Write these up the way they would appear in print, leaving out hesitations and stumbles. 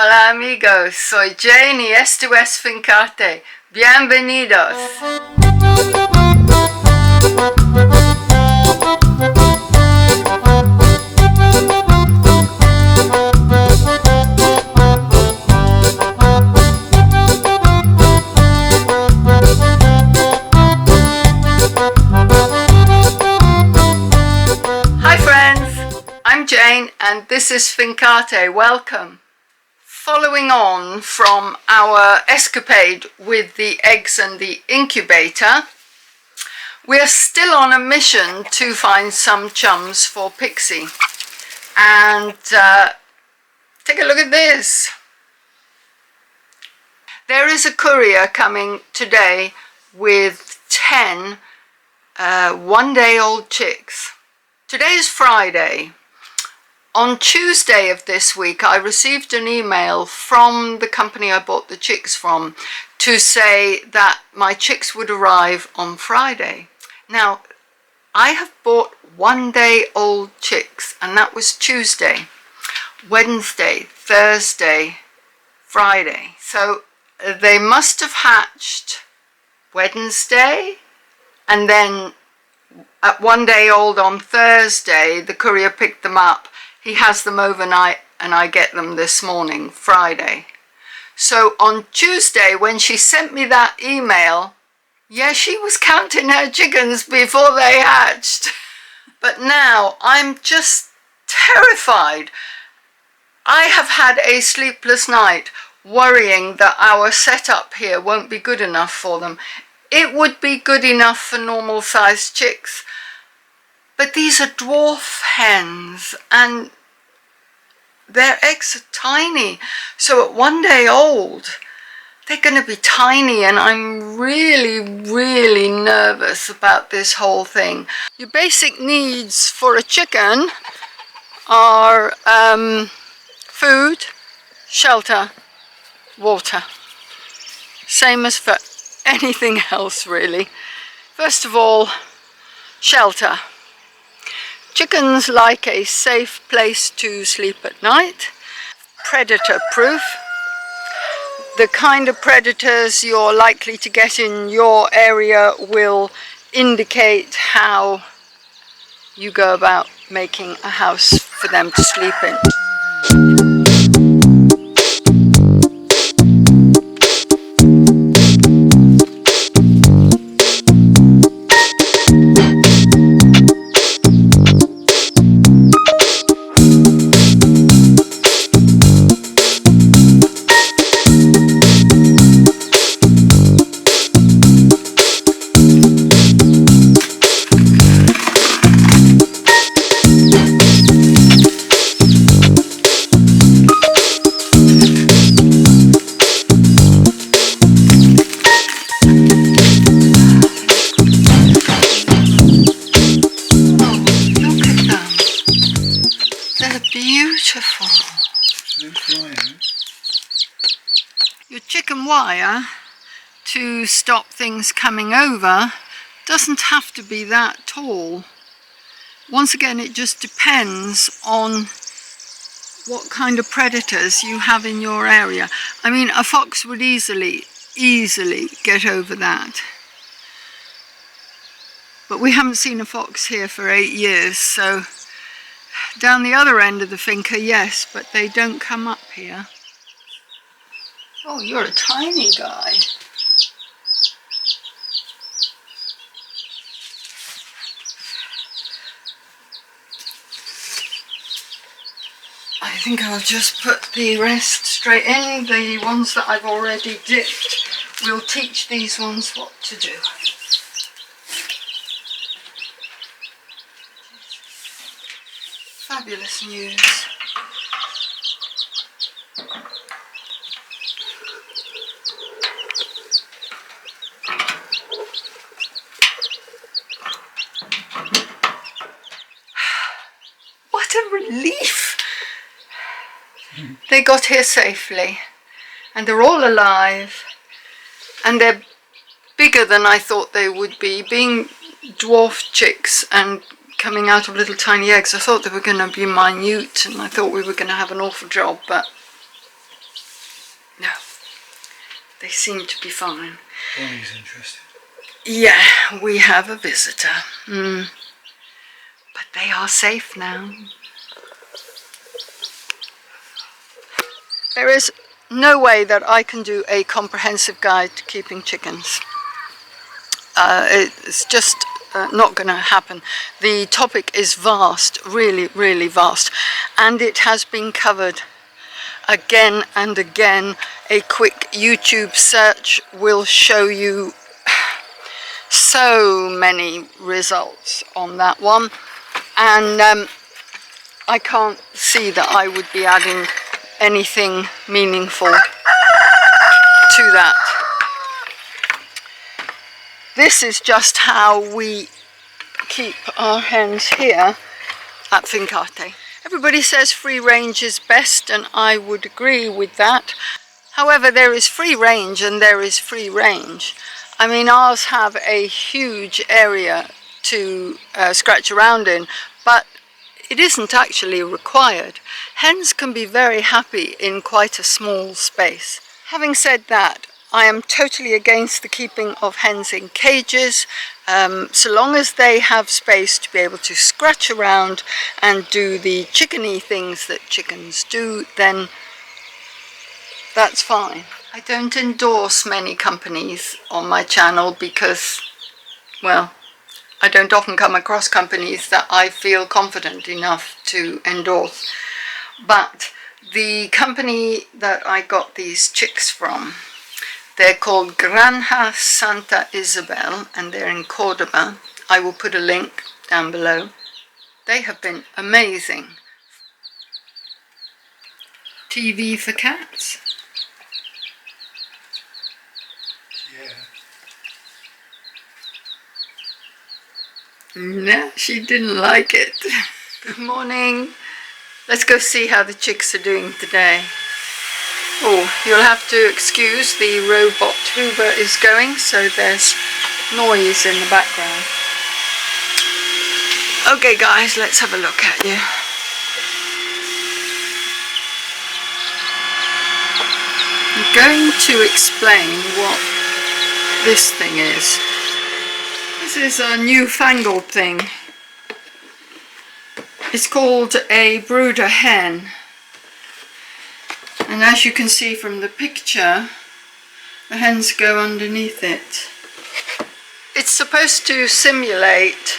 Hola amigos, soy Jane y esto es Fincate. Bienvenidos. Hi friends, I'm Jane and this is Fincate. Welcome. Following on from our escapade with the eggs and the incubator, we're still on a mission to find some chums for Pixie. And take a look at this. There is a courier coming today with 10 one-day-old chicks. Today is Friday. On Tuesday of this week, I received an email from the company I bought the chicks from to say that my chicks would arrive on Friday. Now, I have bought one-day-old chicks, and that was Tuesday, Wednesday, Thursday, Friday. So they must have hatched Wednesday, and then at one day old on Thursday, the courier picked them up. He has them overnight and I get them this morning, Friday. So on Tuesday, when she sent me that email, yeah, she was counting her chickens before they hatched. But now I'm just terrified. I have had a sleepless night worrying that our setup here won't be good enough for them. It would be good enough for normal sized chicks. But these are dwarf hens and their eggs are tiny. So at one day old, they're going to be tiny, and I'm really nervous about this whole thing. Your basic needs for a chicken are food, shelter, water. Same as for anything else really. First of all, shelter. Chickens like a safe place to sleep at night, predator proof. The kind of predators you're likely to get in your area will indicate how you go about making a house for them to sleep in. Beautiful. Your chicken wire to stop things coming over doesn't have to be that tall. Once again, it just depends on what kind of predators you have in your area. I mean, a fox would easily get over that. But we haven't seen a fox here for 8 years, so down the other end of the finca, yes, but they don't come up here. Oh, you're a tiny guy. I think I'll just put the rest straight in. The ones that I've already dipped, we'll teach these ones what to do. Fabulous news. What a relief! They got here safely and they're all alive and they're bigger than I thought they would be. Being dwarf chicks and coming out of little tiny eggs, I thought they were going to be minute and I thought we were going to have an awful job, but They seem to be fine. Bonnie's interested. Yeah, we have a visitor. But they are safe now. There is no way that I can do a comprehensive guide to keeping chickens. It's just not going to happen. The topic is vast, really, really vast, and it has been covered again and again. A quick YouTube search will show you so many results on that one, and I can't see that I would be adding anything meaningful to that. This is just how we keep our hens here at Fincate. Everybody says free range is best, and I would agree with that. However, there is free range and there is free range. I mean, ours have a huge area to scratch around in, but it isn't actually required. Hens can be very happy in quite a small space. Having said that, I am totally against the keeping of hens in cages. So long as they have space to be able to scratch around and do the chickeny things that chickens do, then that's fine. I don't endorse many companies on my channel because, well, I don't often come across companies that I feel confident enough to endorse. But the company that I got these chicks from, they're called Granja Santa Isabel, and they're in Cordoba. I will put a link down below. They have been amazing. TV for cats? Yeah. No, she didn't like it. Good morning. Let's go see how the chicks are doing today. Oh, you'll have to excuse the robot hoover is going, so there's noise in the background. Okay guys, let's have a look at you. I'm going to explain what this thing is. This is a newfangled thing. It's called a brooder hen. And as you can see from the picture, the hens go underneath it. It's supposed to simulate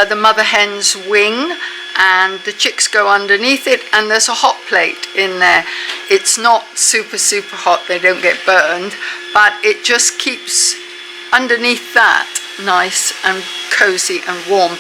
the mother hen's wing, and the chicks go underneath it, and there's a hot plate in there. It's not super hot, they don't get burned, but it just keeps underneath that nice and cozy and warm,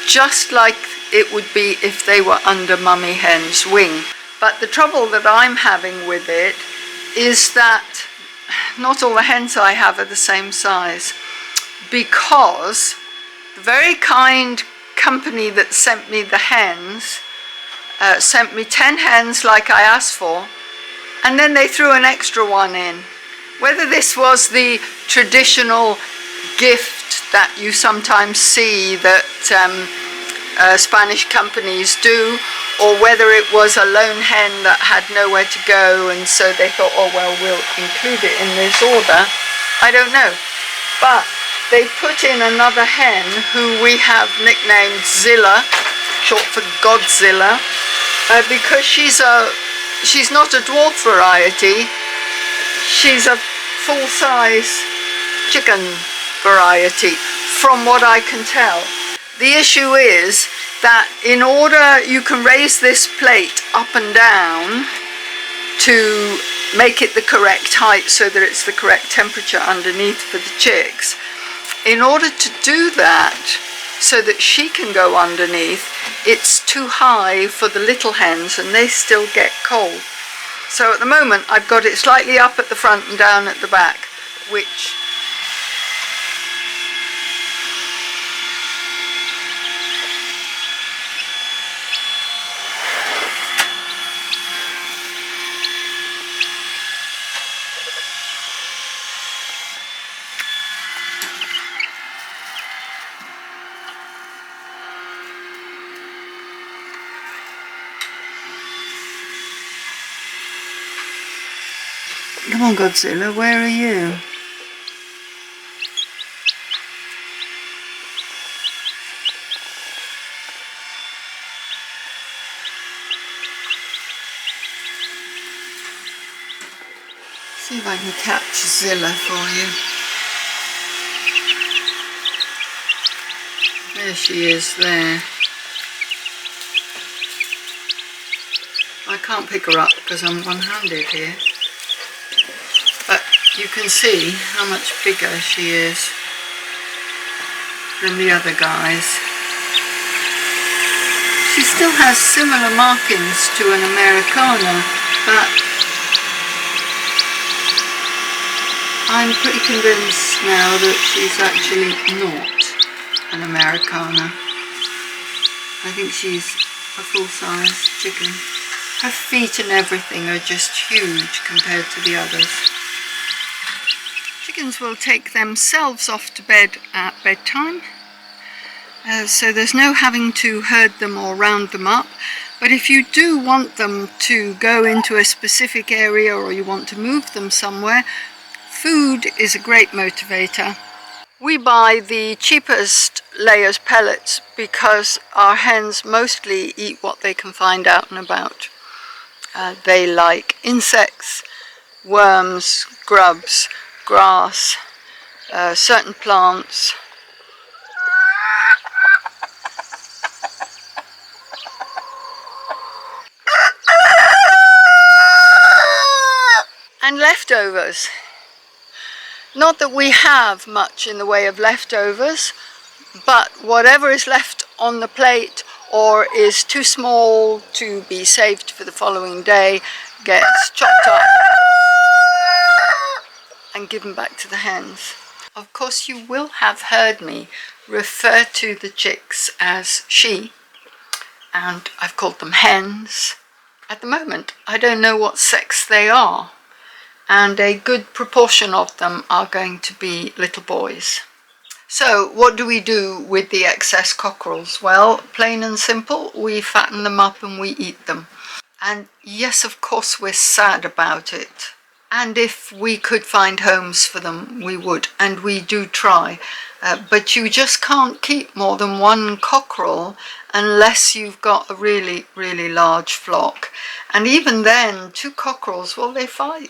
just like it would be if they were under mummy hen's wing. But the trouble that I'm having with it is that not all the hens I have are the same size, because the very kind company that sent me the hens sent me 10 hens like I asked for, and then they threw an extra one in. Whether this was the traditional gift that you sometimes see that Spanish companies do, or whether it was a lone hen that had nowhere to go and so they thought, oh well, we'll include it in this order, I don't know. But they put in another hen who we have nicknamed Zilla, short for Godzilla, because she's not a dwarf variety, she's a full-size chicken variety, from what I can tell. The issue is that in order, you can raise this plate up and down to make it the correct height so that it's the correct temperature underneath for the chicks. In order to do that, so that she can go underneath, it's too high for the little hens and they still get cold. So at the moment I've got it slightly up at the front and down at the back, which Come on, Godzilla, where are you? See if I can catch Zilla for you. There she is, there. I can't pick her up because I'm one-handed here. But you can see how much bigger she is than the other guys. She still has similar markings to an Americauna, but I'm pretty convinced now that she's actually not an Americauna. I think she's a full-size chicken. Her feet and everything are just huge compared to the others. Chickens will take themselves off to bed at bedtime, so there's no having to herd them or round them up. But if you do want them to go into a specific area or you want to move them somewhere, food is a great motivator. We buy the cheapest layers pellets because our hens mostly eat what they can find out and about. They like insects, worms, grubs, grass, certain plants. And leftovers. Not that we have much in the way of leftovers, but whatever is left on the plate or is too small to be saved for the following day gets chopped up and given back to the hens. Of course, you will have heard me refer to the chicks as she, and I've called them hens. At the moment, I don't know what sex they are, and a good proportion of them are going to be little boys. So what do we do with the excess cockerels? Well, plain and simple, we fatten them up and we eat them. And yes, of course, we're sad about it. And if we could find homes for them, we would, and we do try. But you just can't keep more than one cockerel unless you've got a really, really large flock. And even then, 2 cockerels, well, they fight.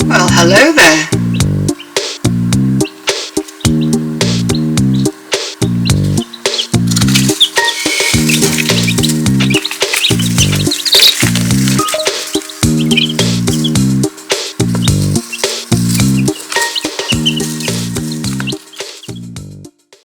Well, hello there.